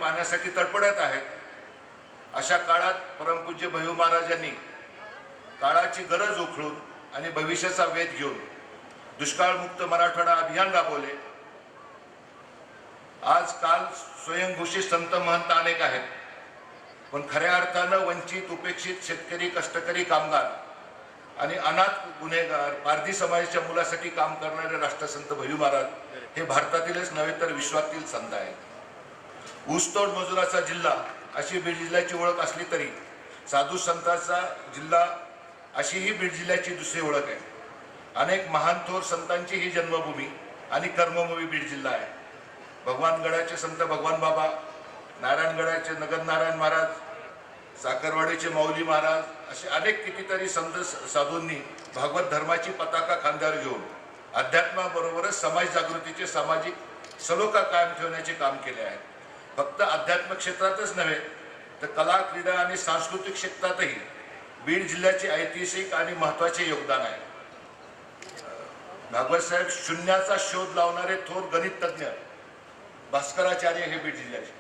पाण्यासाठी तडफडत आहेत, अशा काळात परमपूज्य भैयू महाराजांनी काळाची गरज ओळखून आणि भविष्याचा वेध घेऊन दुष्काळमुक्त मराठवाडा अभियान राबवले। आजकाल स्वयंघोषित संत महंत अनेक आहेत, पण खऱ्या अर्थानं वंचित उपेक्षित शेतकरी, कष्टकरी, कामगार आणि अनाथ, गुन्हेगार, पारधी समाजाच्या मुलासाठी काम करणारे राष्ट्रसंत भैयू महाराज हे भारतातीलच नव्हे तर विश्वातील संत आहेत। ऊसतोड मजुराचा जिल्हा अशी बीड जिल्ह्याची ओळख असली तरी साधू संतांचा जिल्हा अशी ही बीड जिल्ह्याची दुसरी ओळख आहे। अनेक महान थोर संतांची ही जन्मभूमी आणि कर्मभूमी बीड जिल्हा आहे। भगवानगडाचे संत भगवान बाबा, नारायणगडाचे नगद नारायण महाराज, साखरवाडीचे माऊली महाराज असे अनेक कितीतरी संत साधूंनी भागवत धर्माची पताका खांद्यावर घेऊन अध्यात्माबरोबरच समाज जागृतीचे सामाजिक सलोखा कायम ठेवण्याचे काम केले आहे। फक्त अध्यात्म क्षेत्रातच नव्हे तर कला, क्रीडा आणि सांस्कृतिक क्षेत्रातही बीड जिल्ह्याचे ऐतिहासिक आणि महत्त्वाचे योगदान आहे। भागवत साहेब शून्याचा शोध लावणारे थोर गणित तज्ञ भास्कराचार्य हे बीड जिल्ह्याचे,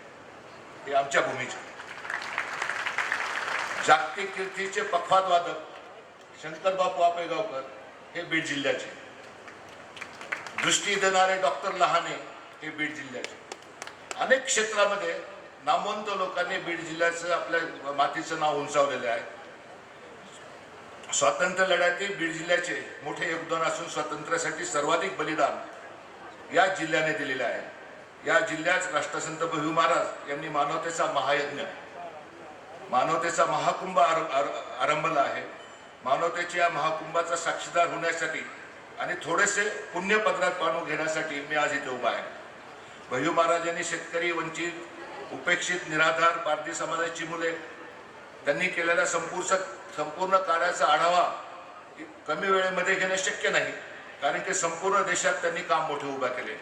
हे आमच्या भूमीचे। जागतिक कीर्तीचे पखवाद वादक शंकर बापू आपेगावकर हे बीड जिल्ह्याचे। दृष्टी देणारे डॉक्टर लहाने हे बीड जिल्ह्याचे। अनेक क्षेत्रामध्ये नामवंत लोकांनी बीड जिल्ह्याचं आपल्या मातीचं नाव उंचावलेले आहे। स्वातंत्र्य लढ्यातील बीड जिल्ह्याचे मोठे योगदान असून स्वातंत्र्यासाठी सर्वाधिक बलिदान या जिल्ह्याने दिलेले आहे। या जिल्ह्यात राष्ट्रसंत भैयू महाराज यांनी मानवतेचा महायज्ञ, मानवतेचा महाकुंभ आरंभला आहे। मानवतेच्या या महाकुंभाचा साक्षीदार होण्यासाठी आणि थोडेसे पुण्य पदरात पाणू घेण्यासाठी मी आज इथे उभा आहे। भैयू महाराजांनी शेतकरी, वंचित, उपेक्षित, निराधार, पारधी समाजाची मुले त्यांनी केलेल्या संपूर्ण कार्याचा आढावा कमी वेळेमध्ये घेणे शक्य नाही, कारण की संपूर्ण देशात त्यांनी काम मोठे उभा केले।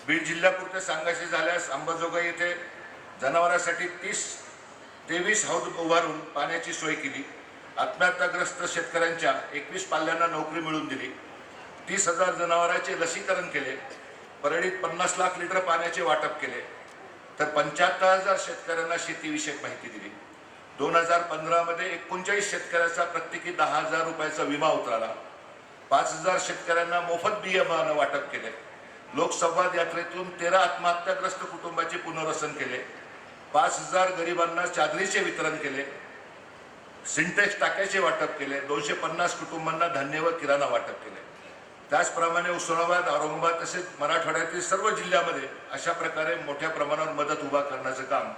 बीड जिल्ह्यापुरते सांगायचे झाल्यास अंबाजोगाई येथे जनावरांसाठी 23 हौद उभारून पाण्याची सोय केली। आत्महत्याग्रस्त शेतकऱ्यांच्या 21 पाल्यांना नोकरी मिळवून दिली। 30,000 जनावरांचे लसीकरण केले। परळीत 50 लाख लिटर पाण्याचे वाटप केले, तर 75,000 शेतकऱ्यांना शेतीविषयक माहिती दिली। 2015 मध्ये 39 शेतकऱ्यांचा प्रत्येकी 10,000 रुपयाचा विमा उतरला। 5,000 शेतकऱ्यांना मोफत बियाणं वाटप केले। लोकसंवाद यात्रेतून 13 आत्महत्याग्रस्त कुटुंबाचे पुनर्वसन केले। 5,000 गरिबांना चादरीचे वितरण केले। सिंटेक्स टाक्याचे वाटप केले। 250 कुटुंबांना धान्य व किराणा वाटप केले। त्याचप्रमाणे उस्मानाबाद, औरंगाबाद तसेच मराठवाड्यातील सर्व जिल्ह्यामध्ये अशा प्रकारे मोठ्या प्रमाणावर मदत उभा करण्याचं काम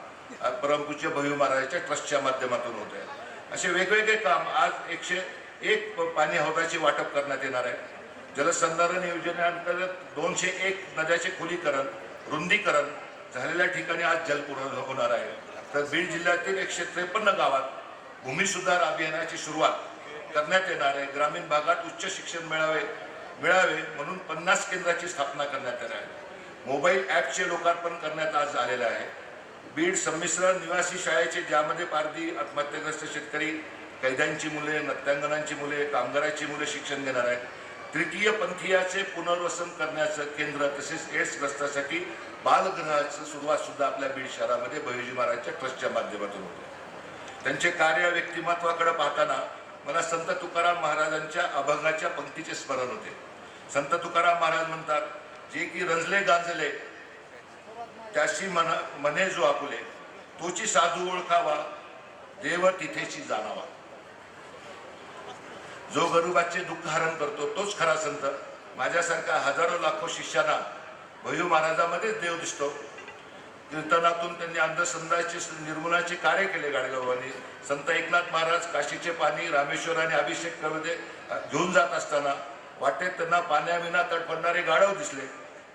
परमपूज्य भैयू महाराजांच्या ट्रस्टच्या माध्यमातून होत आहे। असे वेगवेगळे काम आज 101 पाणी हौदाचे वाटप करण्यात येणार आहे। जलसंधारण योजनेअंतर्गत 201 नद्याचे खोलीकरण, रुंदीकरण झालेल्या ठिकाणी आज जलपुरवठा होणार आहे। तर बीड जिल्ह्यातील 153 गावात भूमी सुधार अभियानाची सुरुवात करण्यात येणार आहे। ग्रामीण भागात उच्च शिक्षण मिळावे म्हणून 50 केंद्राची स्थापना करण्यात येणार आहे। मोबाईल ॲपचे लोकार्पण करण्यात आज आलेले आहे। बीड संमिश्र निवासी शाळेचे, ज्यामध्ये पारधी, आत्महत्याग्रस्त शेतकरी, कैद्यांची मुले, नत्यांगणांची मुले, कामगारांची मुले शिक्षण घेणार आहेत। तृतीय पंथीयाचे पुनर्वसन करण्याचं केंद्र तसेच एड्सग्रस्तांसाठी बालगृहाची सुरुवात सुद्धा आपल्या बीड शहरामध्ये भैयूजी महाराजच्या ट्रस्टच्या माध्यमातून होते। त्यांचे कार्य, व्यक्तिमत्वाकडे पाहताना मला संत तुकाराम महाराजांच्या अभंगाच्या पंक्तीचे स्मरण होते। संत तुकाराम महाराज म्हणतात, जे की रंजले गांजले त्याशी मने जो आपुले, तोची साधू ओळखावा, देव तिथेची जाणावा। जो गरिबाचे दुःख हरण करतो तोच खरा संत। माझ्यासारख्या हजारो लाखो शिष्यांना भैयू महाराजांमध्येच देव दिसतो। कीर्तनातून त्यांनी अंधश्रद्धाचे निर्मूलनाचे कार्य केले गाडगावांनी। संत एकनाथ महाराज काशीचे पाणी रामेश्वर आणि अभिषेकमध्ये घेऊन जात असताना वाटेत त्यांना पाण्याविना तडफडणारे गाढव दिसले।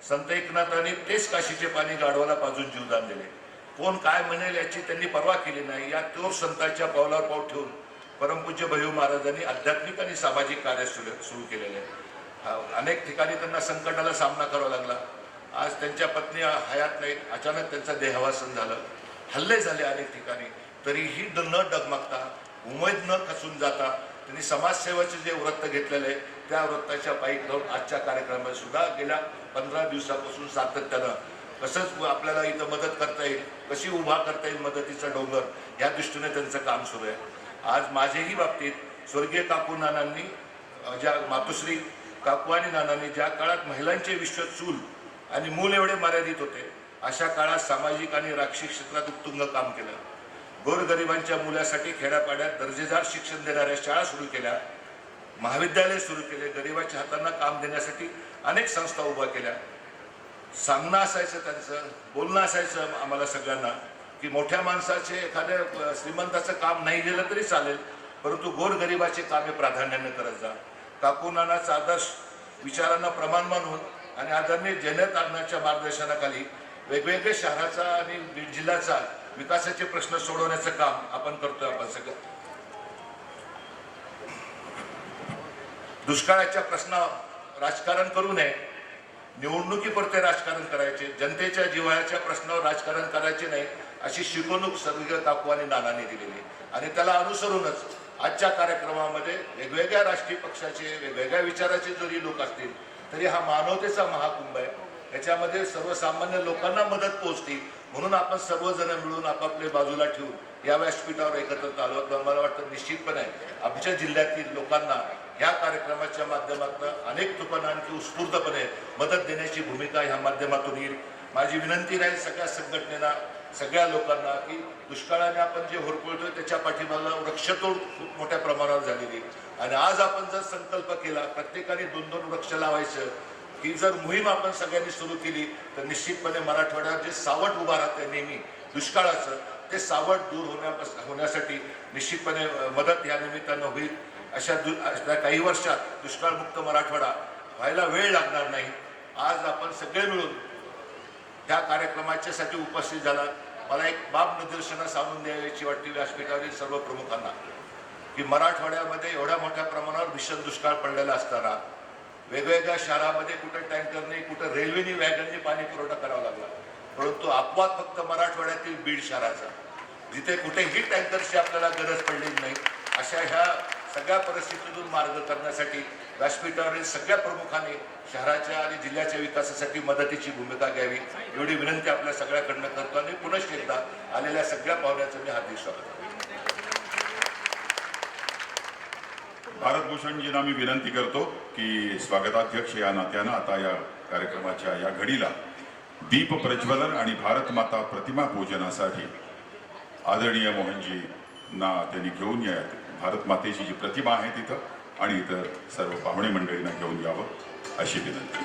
संत एकनाथांनी तेच काशीचे पाणी गाढवाला पाजून जीवदान दिले। कोण काय म्हणेल याची त्यांनी पर्वा केली नाही। या थोर संतांच्या पावलावर पाऊल ठेवून परमपूज्य भैयू महाराजांनी आध्यात्मिक आणि सामाजिक कार्य सुरू केलेले आहे। अनेक ठिकाणी त्यांना संकटाला सामना करावा लागला। आज त्यांच्या पत्नी हयात नाहीत, अचानक त्यांचा देहावसन झालं, हल्ले झाले अनेक ठिकाणी, तरीही न डगमगता, उमेद न खचून जाता त्यांनी समाजसेवेचे जे व्रत घेतलेले आहे त्या व्रताच्या पायी राहून आजच्या कार्यक्रमात सुद्धा गेल्या 15 दिवसापासून सातत्यानं कसं आपल्याला इथं मदत करता येईल, कशी उभा करता येईल मदतीचा डोंगर, या दृष्टीने त्यांचं काम सुरू आहे. आज माझ्याही बाबतीत स्वर्गीय काकू नानांनी, ज्या मातोश्री काकू आणि नानांनी ज्या काळात महिलांचे विश्व चूल आणि मूल एवढे मर्यादित होते, अशा काळात सामाजिक आणि राजकीय क्षेत्रात उत्तुंग काम केलं. गोरगरिबांच्या मुलासाठी खेड्यापाड्यात दर्जेदार शिक्षण देणाऱ्या शाळा सुरू केल्या, महाविद्यालय सुरू केले, गरिबाच्या हातांना काम देण्यासाठी अनेक संस्था उभा केल्या. सांगणं असायचं, त्यांचं बोलणं असायचं आम्हाला सगळ्यांना की मोठ्या माणसाचे, एखाद्या श्रीमंताचं काम नाही गेलं तरी चालेल, परंतु गोरगरिबाचे कामे प्राधान्याने करत जा. काकू नानाचा आदर्श विचारांना प्रमाण मानून आणि आदरणीय जयंत अण्णांच्या मार्गदर्शनाखाली वेगवेगळ्या शहराचा आणि बीड जिल्ह्याचा विकासाचे प्रश्न सोडवण्याचं काम आपण करतोय. आपण सगळं दुष्काळाच्या प्रश्नावर राजकारण करू नये, निवडणुकीपुरते राजकारण करायचे, जनतेच्या जिव्हाळ्याच्या प्रश्नावर राजकारण करायचे नाही, अशी शिकवणूक स्वर्गीय काकू आणि नानांनी दिलेली. आणि त्याला अनुसरूनच आजच्या कार्यक्रमामध्ये वेगवेगळ्या राजकीय पक्षाचे, वेगवेगळ्या विचाराचे जरी लोक असतील तरी हा मानवतेचा महाकुंभ आहे. याच्यामध्ये सर्वसामान्य लोकांना मदत पोहोचते, म्हणून आपण सर्वजण मिळून आपापले बाजूला ठेवून या व्यासपीठावर एकत्र आलो. तर मला वाटतं निश्चितपणे आमच्या जिल्ह्यातील लोकांना या कार्यक्रमाच्या माध्यमातून अनेक तुकांना आणखी उत्स्फूर्तपणे मदत देण्याची भूमिका ह्या माध्यमातून येईल. माझी विनंती राहील सगळ्या संघटनेला, सगळ्या लोकांना की दुष्काळाने आपण जे होरपळतोय त्याच्या पाठीमागला वृक्षतोड खूप मोठ्या प्रमाणावर झालेली, आणि आज आपण जर संकल्प केला प्रत्येकाने 2-2 वृक्ष लावायचं, ही जर मोहीम आपण सगळ्यांनी सुरू केली तर निश्चितपणे मराठवाड्यावर जे सावट उभा राहते नेहमी दुष्काळाचं, ते सावट दूर होण्यासाठी निश्चितपणे मदत या निमित्तानं होईल. अशा काही वर्षात दुष्काळमुक्त मराठवाडा व्हायला वेळ लागणार नाही. आज आपण सगळे मिळून त्या कार्यक्रमाच्यासाठी उपस्थित झाला. मला एक बाब निदर्शनास आणून द्यायची वाटते व्यासपीठावरील सर्व प्रमुखांना की मराठवाड्यामध्ये एवढ्या मोठ्या प्रमाणावर भीषण दुष्काळ पडलेला असताना वेगवेगळ्या शहरामध्ये कुठं टँकरने, कुठं रेल्वेने, वॅगनने पाणी पुरवठा करावा लागला, परंतु अपवाद फक्त मराठवाड्यातील बीड शहराचा, जिथे कुठेही टँकरची आपल्याला गरज पडलेली नाही. अशा ह्या सगळ्या परिस्थितीतून मार्ग करण्यासाठी व्यासपीठावरील सगळ्या प्रमुखांनी शहराच्या आणि जिल्ह्याच्या विकासासाठी मदतीची भूमिका घ्यावी, एवढी विनंती आपल्या सगळ्याकडनं करतो. आणि पुनश्च एकदा आलेल्या सगळ्या पाहुण्याचं मी हार्दिक स्वागत करतो. भारतभूषणजींना मी विनंती करतो की स्वागताध्यक्ष या नात्यानं आता या कार्यक्रमाच्या या घडीला दीप प्रज्वलन आणि भारत माता प्रतिमा पूजनासाठी आदरणीय मोहनजींना त्यांनी घेऊन यात. भारत मातेची जी प्रतिमा आहे तिथं आणि इतर सर्व पाहुणे मंडळींना घेऊन यावं अशी विनंती.